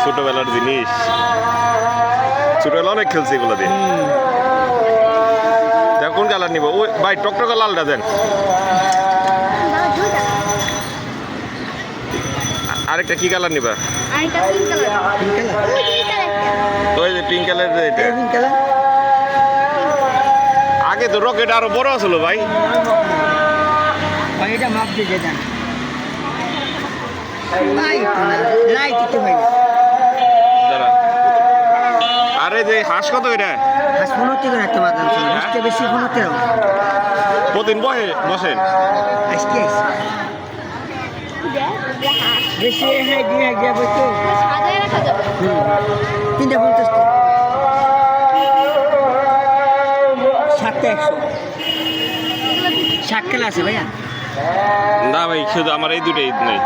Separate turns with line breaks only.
ছোটবেলার জিনিস, ছোটবেলা অনেক খেলছি এগুলো দিয়ে। কোন কালার নিব? ওই ভাই টকটকা লালটা দেন। আরেকটা কি কালার নিবা? ওই যে পিঙ্ক কালার। এটা আগে তো রকেট আরো বড় ছিল ভাই।
এটা মাপ দিয়ে দেন। লাইট একটু ভাই।
আরে যে হাঁস কত এটা?
হাঁস 15 করে একটা মাত্র ছিল, বেশি 15
প্রতিদিন বসেন?
আজকে বেশি হ্যাঁ দিয়ে যাবে তো 350 টাকা 700 শাক খেলা আছে ভাইয়া?
না ভাই শুধু আমার এই দুটো ঈদ নেই।